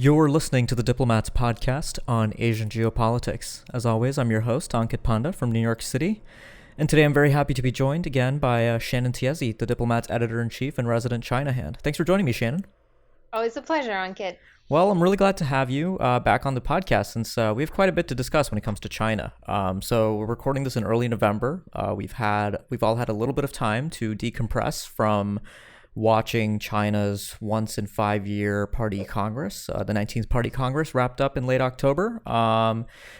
You're listening to the Diplomats podcast on Asian geopolitics. As always, I'm your host, Ankit Panda from New York City. And today I'm very happy to be joined again by Shannon Tiezi, the Diplomats editor-in-chief and resident China hand. Thanks for joining me, Shannon. Always a pleasure, Ankit. Well, I'm really glad to have you back on the podcast since we have quite a bit to discuss when it comes to China. So we're recording this in early November. We've all had a little bit of time to decompress from watching China's once in 5 year party congress. The 19th party congress wrapped up in late October,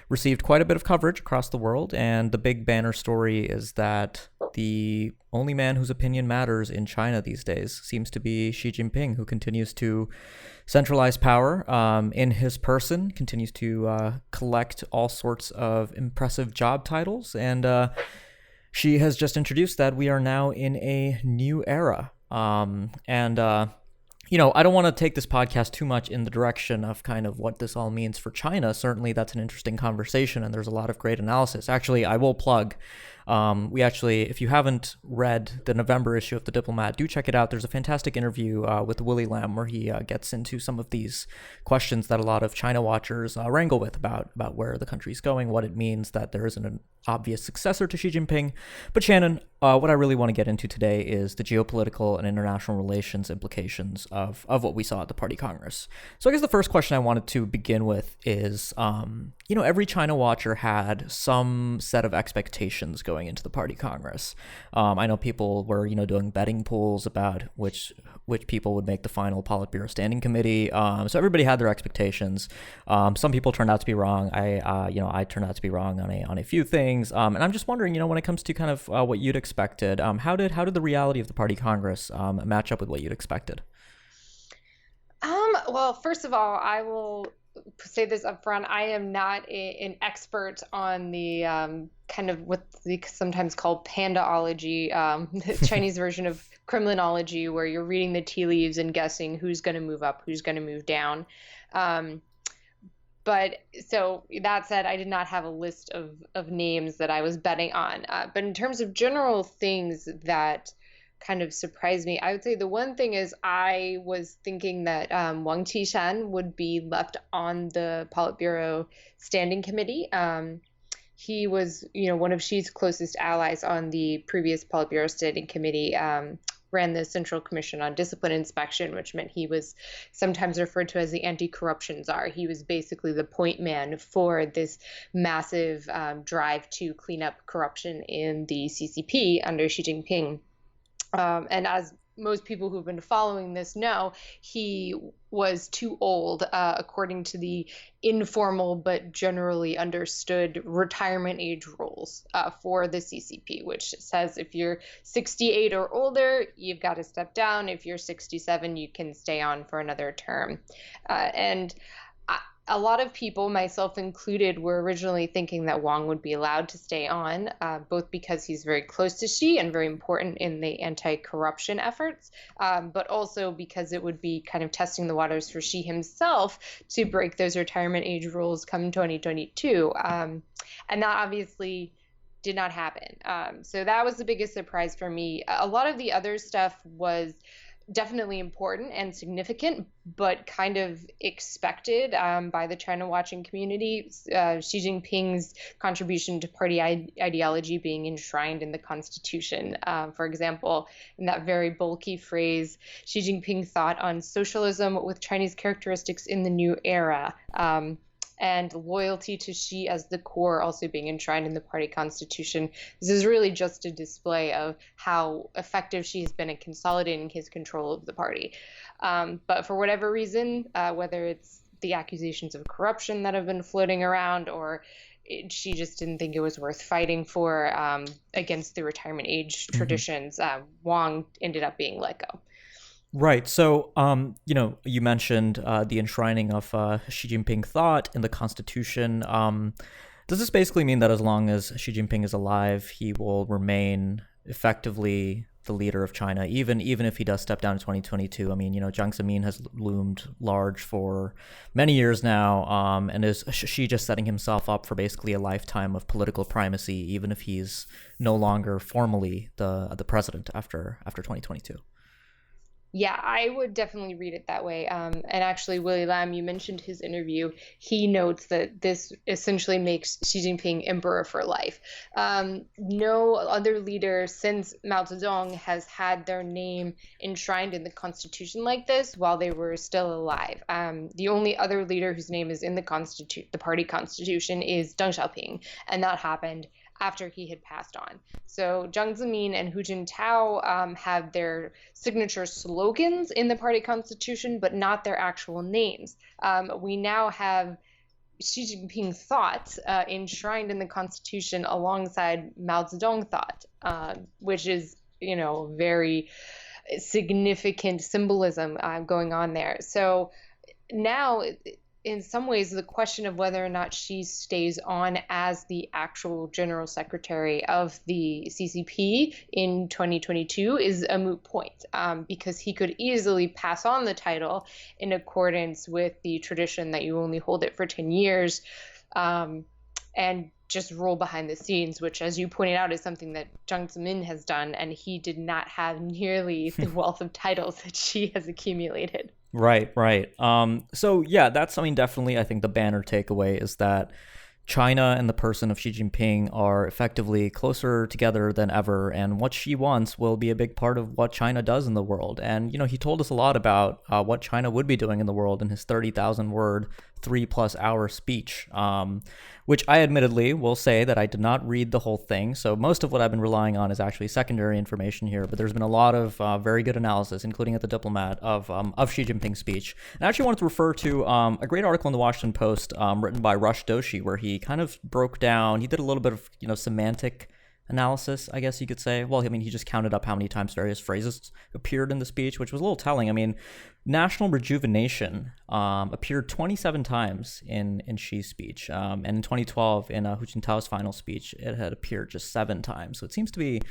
received quite a bit of coverage across the world. And the big banner story is that the only man whose opinion matters in China these days seems to be Xi Jinping, who continues to centralize power in his person, continues to collect all sorts of impressive job titles. And she has just introduced that we are now in a new era. I don't want to take this podcast too much in the direction of kind of what this all means for China. Certainly, that's an interesting conversation, and there's a lot of great analysis. Actually, I will plug. If you haven't read the November issue of The Diplomat, do check it out. There's a fantastic interview with Willie Lam where he gets into some of these questions that a lot of China watchers wrangle with about where the country's going, what it means that there isn't an obvious successor to Xi Jinping. But Shannon, what I really want to get into today is the geopolitical and international relations implications of what we saw at the Party Congress. So I guess the first question I wanted to begin with is, every China watcher had some set of expectations going into the Party Congress. I know people were, doing betting pools about which people would make the final Politburo Standing Committee. So everybody had their expectations. Some people turned out to be wrong. I turned out to be wrong on a few things. And I'm just wondering, when it comes to kind of what you'd expected, how did the reality of the Party Congress match up with what you'd expected? Well, first of all, I will say this up front. I am not an expert on the kind of what they sometimes call pandaology, the Chinese version of Kremlinology, where you're reading the tea leaves and guessing who's going to move up, who's going to move down. But so that said, I did not have a list of names that I was betting on. But in terms of general things that kind of surprised me, I would say the one thing is I was thinking that Wang Qishan would be left on the Politburo Standing Committee. He was, one of Xi's closest allies on the previous Politburo Standing Committee, ran the Central Commission on Discipline Inspection, which meant he was sometimes referred to as the anti-corruption czar. He was basically the point man for this massive drive to clean up corruption in the CCP under Xi Jinping. And as most people who've been following this know, he was too old, according to the informal but generally understood retirement age rules for the CCP, which says if you're 68 or older, you've got to step down. If you're 67, you can stay on for another term. A lot of people, myself included, were originally thinking that Wang would be allowed to stay on, both because he's very close to Xi and very important in the anti-corruption efforts, but also because it would be kind of testing the waters for Xi himself to break those retirement age rules come 2022. And that obviously did not happen. So that was the biggest surprise for me. A lot of the other stuff was definitely important and significant, but kind of expected by the China watching community. Xi Jinping's contribution to party ideology being enshrined in the constitution. For example, in that very bulky phrase, Xi Jinping thought on socialism with Chinese characteristics in the new era. And loyalty to Xi as the core also being enshrined in the party constitution. This is really just a display of how effective Xi has been in consolidating his control of the party. But for whatever reason, whether it's the accusations of corruption that have been floating around or Xi just didn't think it was worth fighting for against the retirement age traditions, Wang ended up being let go. Right. So, you mentioned the enshrining of Xi Jinping thought in the Constitution. Does this basically mean that as long as Xi Jinping is alive, he will remain effectively the leader of China, even if he does step down in 2022? I mean, Jiang Zemin has loomed large for many years now, and is Xi just setting himself up for basically a lifetime of political primacy, even if he's no longer formally the president after 2022? Yeah, I would definitely read it that way. And actually, Willie Lam, you mentioned his interview. He notes that this essentially makes Xi Jinping emperor for life. No other leader since Mao Zedong has had their name enshrined in the constitution like this while they were still alive. The only other leader whose name is in the party constitution is Deng Xiaoping, and that happened after he had passed on. So Jiang Zemin and Hu Jintao have their signature slogans in the party constitution, but not their actual names. We now have Xi Jinping thought enshrined in the constitution alongside Mao Zedong thought, which is, very significant symbolism going on there. So now, in some ways, the question of whether or not she stays on as the actual general secretary of the CCP in 2022 is a moot point, because he could easily pass on the title in accordance with the tradition that you only hold it for 10 years, and just roll behind the scenes, which, as you pointed out, is something that Jiang Zemin has done, and he did not have nearly the wealth of titles that she has accumulated. Right, right. So yeah, that's, definitely, I think the banner takeaway is that China and the person of Xi Jinping are effectively closer together than ever, and what she wants will be a big part of what China does in the world. And, he told us a lot about what China would be doing in the world in his 30,000 word, 3+ hour speech, which I admittedly will say that I did not read the whole thing. So most of what I've been relying on is actually secondary information here, but there's been a lot of very good analysis, including at the Diplomat, of Xi Jinping's speech. And I actually wanted to refer to a great article in the Washington Post written by Rush Doshi, where he kind of broke down, he did a little bit of, semantic analysis, I guess you could say. Well, he just counted up how many times various phrases appeared in the speech, which was a little telling. National rejuvenation appeared 27 times in Xi's speech. And in 2012, in Hu Jintao's final speech, it had appeared just 7 times. So it seems to be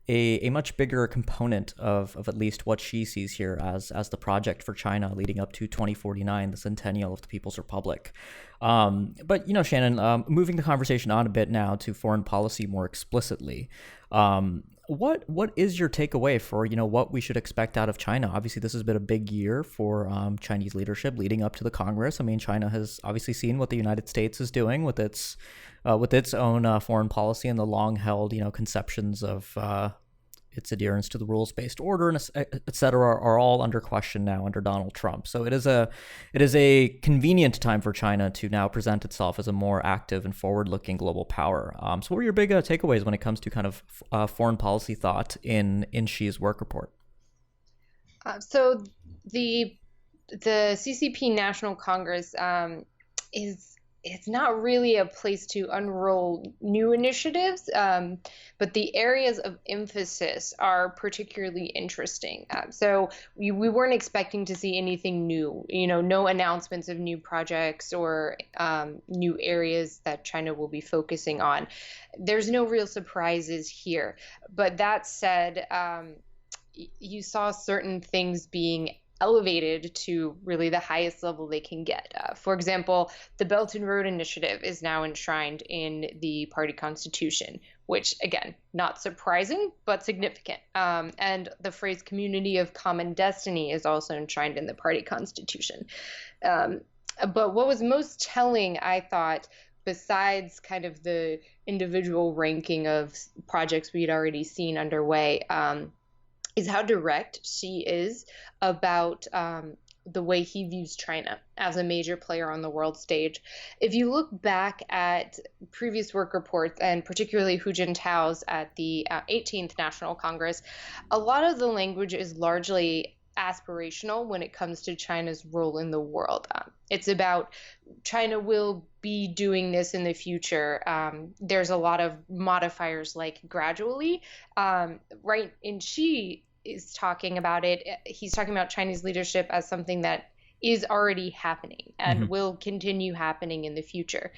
a much bigger component of at least what Xi sees here as the project for China leading up to 2049, the centennial of the People's Republic. But, Shannon, moving the conversation on a bit now to foreign policy more explicitly, what is your takeaway for, what we should expect out of China? Obviously, this has been a big year for Chinese leadership leading up to the Congress. China has obviously seen what the United States is doing with its own foreign policy and the long-held, conceptions of its adherence to the rules-based order, and et cetera, are all under question now under Donald Trump. So it is a convenient time for China to now present itself as a more active and forward-looking global power. So what are your big takeaways when it comes to kind of foreign policy thought in Xi's work report? So the CCP National Congress it's not really a place to unroll new initiatives, but the areas of emphasis are particularly interesting. So we weren't expecting to see anything new, no announcements of new projects or new areas that China will be focusing on. There's no real surprises here. But that said, you saw certain things being elevated to really the highest level they can get. For example, the Belt and Road Initiative is now enshrined in the party constitution, which, again, not surprising, but significant. And the phrase community of common destiny is also enshrined in the party constitution. But what was most telling, I thought, besides kind of the individual ranking of projects we'd already seen underway, is how direct Xi is about the way he views China as a major player on the world stage. If you look back at previous work reports, and particularly Hu Jintao's at the 18th National Congress, a lot of the language is largely aspirational when it comes to China's role in the world. It's about China will be doing this in the future. There's a lot of modifiers like gradually. Right in Xi is talking about it. He's talking about Chinese leadership as something that is already happening and will continue happening in the future.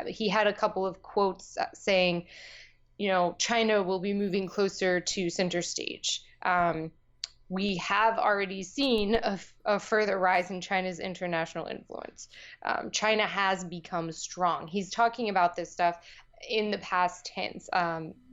He had a couple of quotes saying, China will be moving closer to center stage. We have already seen a further rise in China's international influence. China has become strong. He's talking about this stuff in the past tense,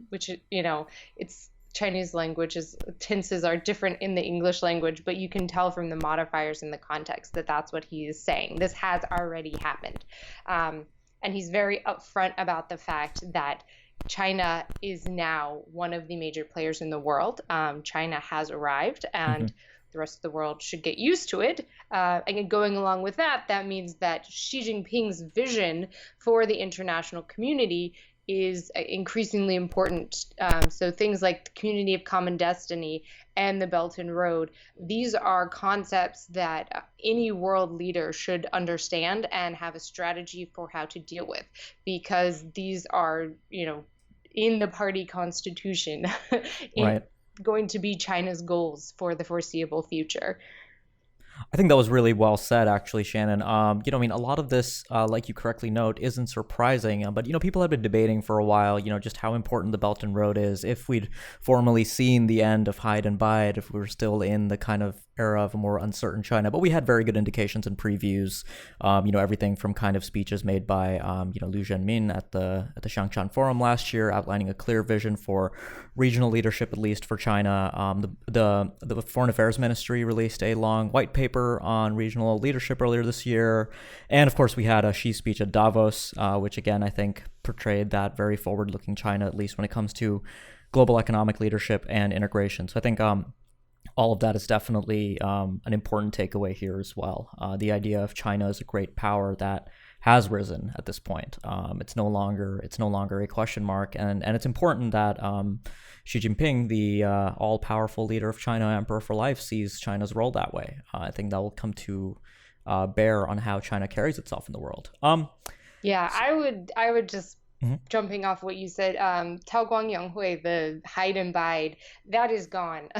which, it's Chinese language tenses are different in the English language, but you can tell from the modifiers in the context that that's what he is saying. This has already happened. And he's very upfront about the fact that China is now one of the major players in the world. China has arrived, and the rest of the world should get used to it. And going along with that, that means that Xi Jinping's vision for the international community is increasingly important. So things like the community of common destiny and the Belt and Road, these are concepts that any world leader should understand and have a strategy for how to deal with, because these are, in the party constitution, Right. going to be China's goals for the foreseeable future. I think that was really well said, actually, Shannon. A lot of this, like you correctly note, isn't surprising. But, people have been debating for a while, just how important the Belt and Road is. If we'd formally seen the end of hide and bide, if we were still in the kind of era of a more uncertain China. But we had very good indications and previews, everything from kind of speeches made by, Liu Zhenmin at the Shangchan Forum last year, outlining a clear vision for regional leadership, at least for China. The Foreign Affairs Ministry released a long white paper on regional leadership earlier this year. And of course, we had a Xi speech at Davos, which again, I think portrayed that very forward-looking China, at least when it comes to global economic leadership and integration. So I think all of that is definitely an important takeaway here as well. The idea of China as a great power that has risen at this point. It's no longer a question mark, and it's important that Xi Jinping, the all-powerful leader of China, Emperor for life, sees China's role that way. I think that will come to bear on how China carries itself in the world. Yeah, I would just jumping off what you said, Tao Guangyang Hui, the hide and bide, that is gone.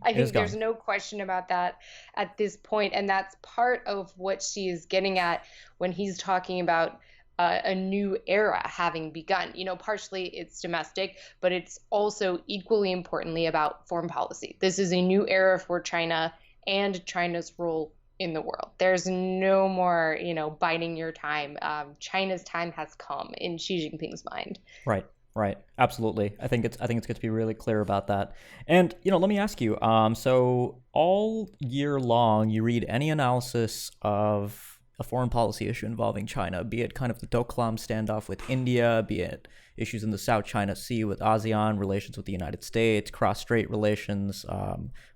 I think there's no question about that at this point, and that's part of what she is getting at when he's talking about a new era having begun. Partially it's domestic, but it's also equally importantly about foreign policy. This is a new era for China and China's role in the world. There's no more, biding your time. China's time has come in Xi Jinping's mind. Right. Absolutely. I think it's good to be really clear about that. And, let me ask you, so all year long, you read any analysis of a foreign policy issue involving China, be it kind of the Doklam standoff with India, be it issues in the South China Sea with ASEAN, relations with the United States, cross-strait relations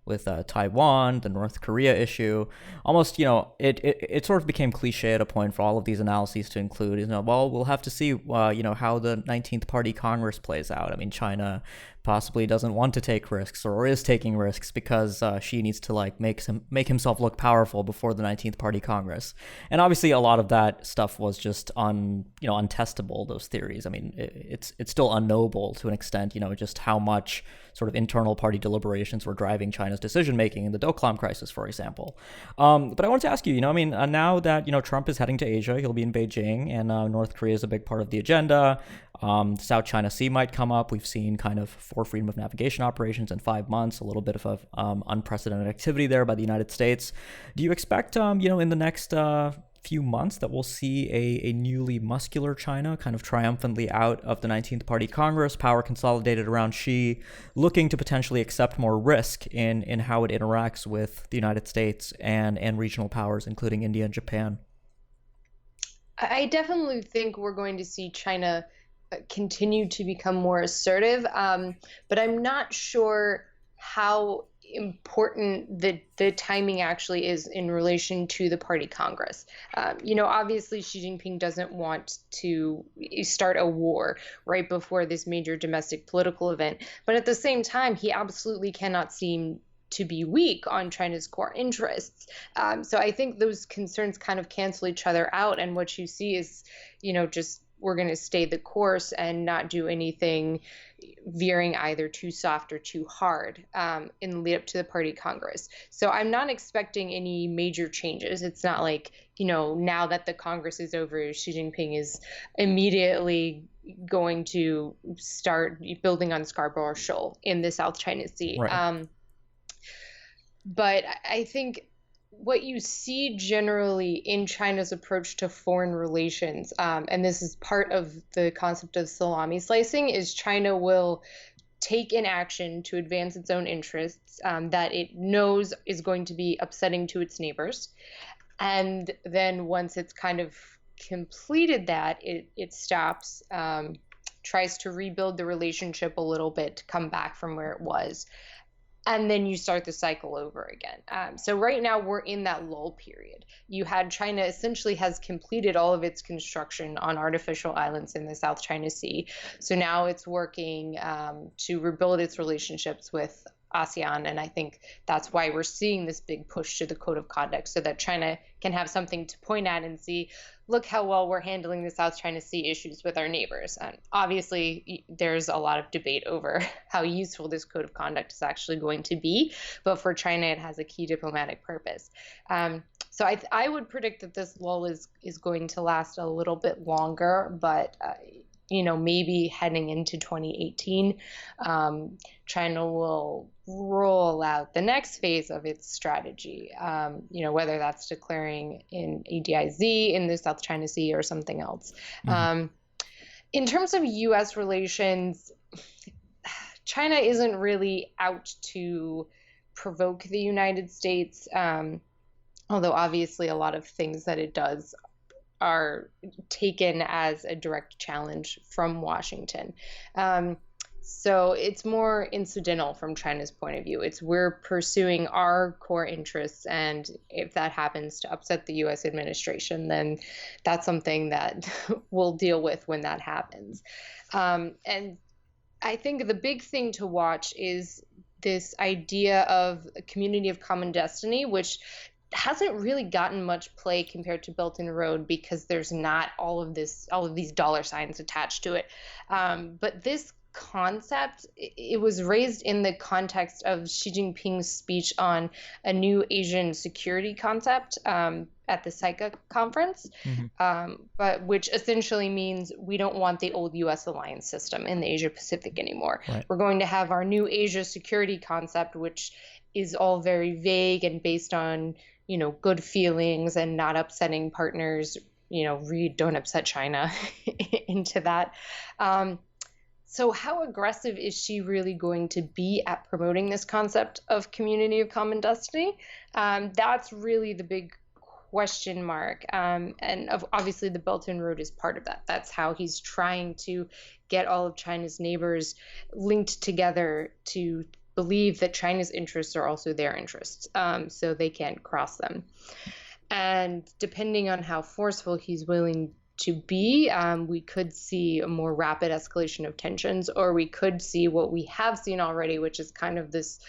with Taiwan, the North Korea issue. Almost, it sort of became cliche at a point for all of these analyses to include, well, we'll have to see, how the 19th Party Congress plays out. I mean, China possibly doesn't want to take risks or is taking risks because Xi needs to make himself look powerful before the 19th Party Congress. And obviously a lot of that stuff was just untestable, those theories. I mean, it's still unknowable to an extent, just how much sort of internal party deliberations were driving China's decision making in the Doklam crisis, for example. But I wanted to ask you, now that, Trump is heading to Asia, he'll be in Beijing, and North Korea is a big part of the agenda. South China Sea might come up. We've seen kind of 4 freedom of navigation operations in 5 months, a little bit of unprecedented activity there by the United States. Do you expect, in the next few months that we'll see a newly muscular China kind of triumphantly out of the 19th Party Congress, power consolidated around Xi, looking to potentially accept more risk in how it interacts with the United States and regional powers, including India and Japan? I definitely think we're going to see China continue to become more assertive, but I'm not sure how important the timing actually is in relation to the party Congress. Obviously Xi Jinping doesn't want to start a war right before this major domestic political event, but at the same time, he absolutely cannot seem to be weak on China's core interests. So I think those concerns kind of cancel each other out, and what you see is, just we're going to stay the course and not do anything veering either too soft or too hard in the lead up to the party Congress. So I'm not expecting any major changes. It's not like, now that the Congress is over, Xi Jinping is immediately going to start building on Scarborough Shoal in the South China Sea. Right. But I think what you see generally in China's approach to foreign relations, and this is part of the concept of salami slicing, is China will take an action to advance its own interests that it knows is going to be upsetting to its neighbors. And then once it's kind of completed that, it stops, tries to rebuild the relationship a little bit to come back from where it was. And then you start the cycle over again. So right now we're in that lull period. You had China essentially has completed all of its construction on artificial islands in the South China Sea. So now it's working to rebuild its relationships with ASEAN. And I think that's why we're seeing this big push to the code of conduct, so that China can have something to point at and see, look how well we're handling the South China Sea issues with our neighbors. And obviously, there's a lot of debate over how useful this code of conduct is actually going to be. But for China, it has a key diplomatic purpose. So I would predict that this lull is going to last a little bit longer, but maybe heading into 2018, China will roll out the next phase of its strategy, whether that's declaring in ADIZ in the South China Sea or something else. Mm-hmm. In terms of U.S. relations, China isn't really out to provoke the United States, although obviously a lot of things that it does are taken as a direct challenge from Washington. So it's more incidental from China's point of view. It's we're pursuing our core interests, and if that happens to upset the U.S. administration, then that's something that we'll deal with when that happens. And I think the big thing to watch is this idea of a community of common destiny, which hasn't really gotten much play compared to Belt and Road because there's not all of these dollar signs attached to it. But this concept, it was raised in the context of Xi Jinping's speech on a new Asian security concept at the SICA conference, but which essentially means we don't want the old U.S. alliance system in the Asia Pacific anymore. Right. We're going to have our new Asia security concept, which is all very vague and based on good feelings and not upsetting partners, read Don't Upset China into that. So how aggressive is she really going to be at promoting this concept of community of common destiny? That's really the big question mark. And obviously the Belt and Road is part of that. That's how he's trying to get all of China's neighbors linked together to believe that China's interests are also their interests, so they can't cross them. And depending on how forceful he's willing to be, we could see a more rapid escalation of tensions, or we could see what we have seen already, which is kind of this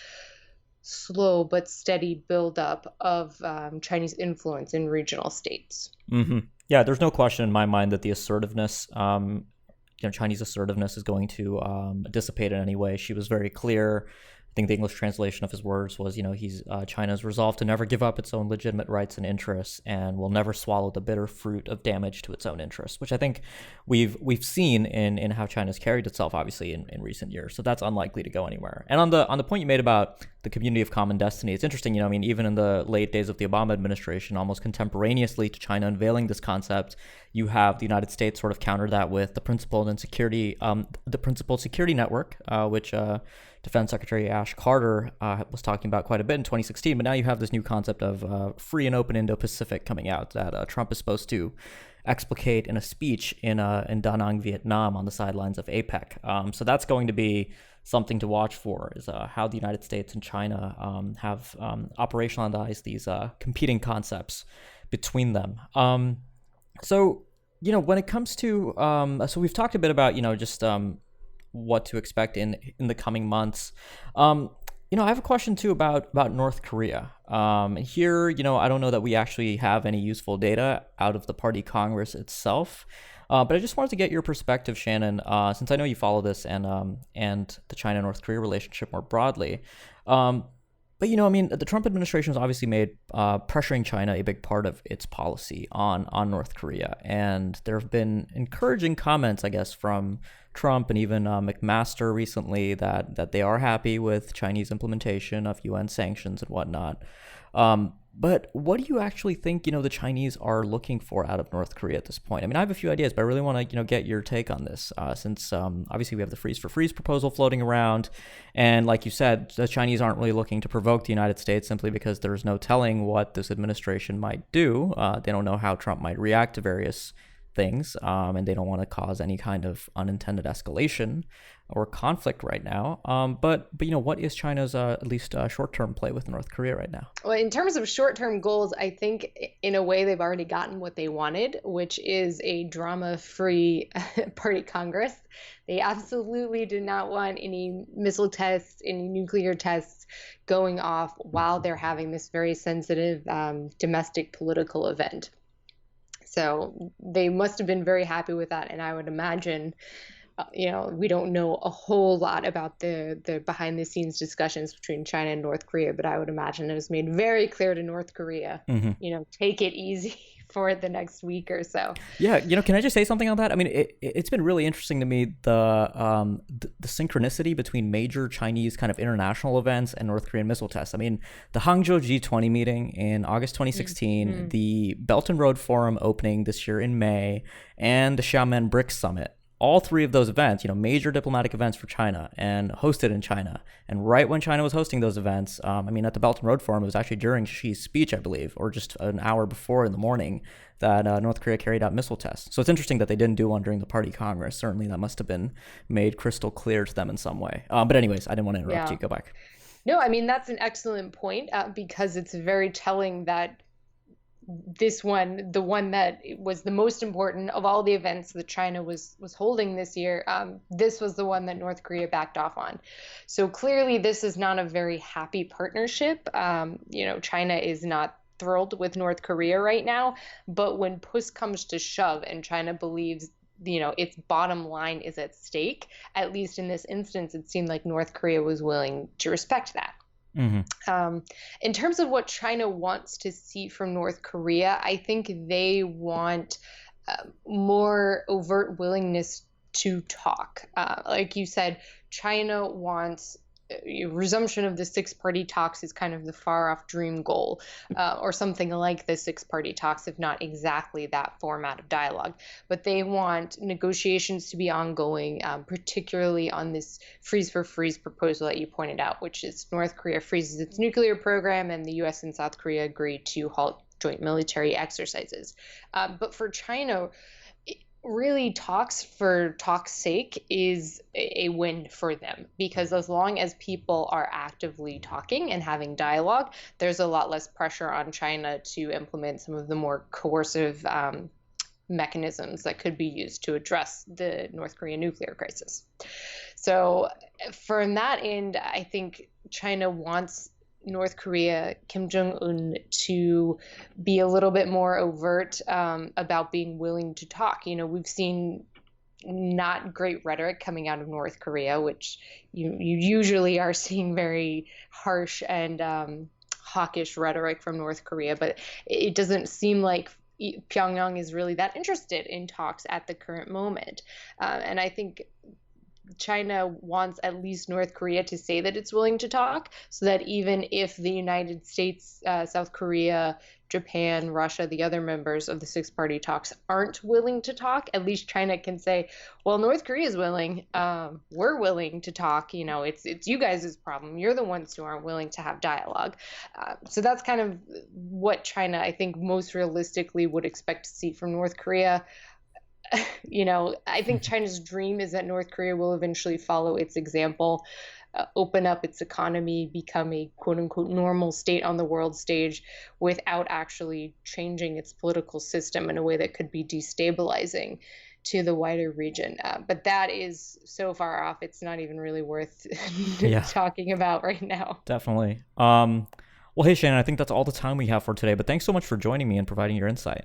slow but steady buildup of Chinese influence in regional states. Mm-hmm. Yeah, there's no question in my mind that the assertiveness, Chinese assertiveness is going to dissipate in any way. She was very clear. I think the English translation of his words was, China's resolved to never give up its own legitimate rights and interests, and will never swallow the bitter fruit of damage to its own interests, which I think we've seen in how China's carried itself, obviously, in recent years. So that's unlikely to go anywhere. And on the point you made about the community of common destiny, it's interesting, even in the late days of the Obama administration, almost contemporaneously to China unveiling this concept, you have the United States sort of counter that with the Principled Security Network, which Defense Secretary Ash Carter was talking about quite a bit in 2016. But now you have this new concept of free and open Indo-Pacific coming out that Trump is supposed to explicate in a speech in Da Nang, Vietnam, on the sidelines of APEC. So that's going to be something to watch for, is how the United States and China have operationalized these competing concepts between them. So, when it comes to, so we've talked a bit about, just what to expect in the coming months. I have a question too about North Korea. Here, I don't know that we actually have any useful data out of the Party Congress itself. But I just wanted to get your perspective, Shannon, since I know you follow this and the China-North Korea relationship more broadly. But, the Trump administration has obviously made pressuring China a big part of its policy on North Korea. And there have been encouraging comments, I guess, from Trump and even McMaster recently that they are happy with Chinese implementation of UN sanctions and whatnot. But what do you actually think, the Chinese are looking for out of North Korea at this point? I mean, I have a few ideas, but I really want to, get your take on this, since obviously we have the freeze for freeze proposal floating around. And like you said, the Chinese aren't really looking to provoke the United States simply because there's no telling what this administration might do. They don't know how Trump might react to various things, and they don't want to cause any kind of unintended escalation or conflict right now. But what is China's at least short-term play with North Korea right now? Well, in terms of short-term goals, I think in a way they've already gotten what they wanted, which is a drama-free party Congress. They absolutely did not want any missile tests, any nuclear tests going off while they're having this very sensitive domestic political event. So they must have been very happy with that. And I would imagine, we don't know a whole lot about the behind the scenes discussions between China and North Korea, but I would imagine it was made very clear to North Korea, take it easy for the next week or so. Yeah, can I just say something on that? I mean, it's been really interesting to me, the synchronicity between major Chinese kind of international events and North Korean missile tests. I mean, the Hangzhou G20 meeting in August 2016, the Belt and Road Forum opening this year in May, and the Xiamen BRICS Summit. All three of those events, major diplomatic events for China and hosted in China. And right when China was hosting those events, at the Belt and Road Forum, it was actually during Xi's speech, I believe, or just an hour before in the morning, that North Korea carried out missile tests. So it's interesting that they didn't do one during the Party Congress. Certainly that must have been made crystal clear to them in some way. But anyways, I didn't want to interrupt you. Go back. No, I mean, that's an excellent point, because it's very telling that this one, the one that was the most important of all the events that China was holding this year, this was the one that North Korea backed off on. So clearly this is not a very happy partnership. China is not thrilled with North Korea right now, but when push comes to shove and China believes its bottom line is at stake, at least in this instance, it seemed like North Korea was willing to respect that. In terms of what China wants to see from North Korea, I think they want more overt willingness to talk. Like you said, China wants resumption of the six-party talks is kind of the far-off dream goal, or something like the six-party talks, if not exactly that format of dialogue. But they want negotiations to be ongoing, particularly on this freeze-for-freeze proposal that you pointed out, which is North Korea freezes its nuclear program and the U.S. and South Korea agree to halt joint military exercises. But for China, really talks for talk's sake is a win for them, because as long as people are actively talking and having dialogue, there's a lot less pressure on China to implement some of the more coercive mechanisms that could be used to address the North Korean nuclear crisis. So from that end, I think China wants North Korea, Kim Jong-un, to be a little bit more overt about being willing to talk. We've seen not great rhetoric coming out of North Korea, which you usually are seeing very harsh and hawkish rhetoric from North Korea, but it doesn't seem like Pyongyang is really that interested in talks at the current moment. And I think China wants at least North Korea to say that it's willing to talk, so that even if the United States, South Korea, Japan, Russia, the other members of the six-party talks aren't willing to talk, at least China can say, well, North Korea is willing. We're willing to talk. It's you guys' problem. You're the ones who aren't willing to have dialogue. So that's kind of what China, I think, most realistically would expect to see from North Korea. I think China's dream is that North Korea will eventually follow its example, open up its economy, become a quote unquote normal state on the world stage without actually changing its political system in a way that could be destabilizing to the wider region. But that is so far off, it's not even really worth talking about right now. Definitely. Well, hey, Shannon, I think that's all the time we have for today, but thanks so much for joining me and providing your insight.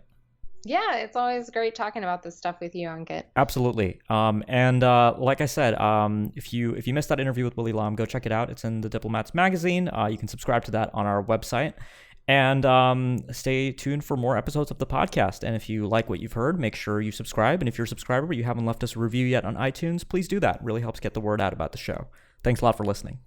Yeah, it's always great talking about this stuff with you, Ankit. Absolutely. And like I said, if you missed that interview with Willie Lam, go check it out. It's in the Diplomats magazine. You can subscribe to that on our website. And stay tuned for more episodes of the podcast. And if you like what you've heard, make sure you subscribe. And if you're a subscriber but you haven't left us a review yet on iTunes, please do that. It really helps get the word out about the show. Thanks a lot for listening.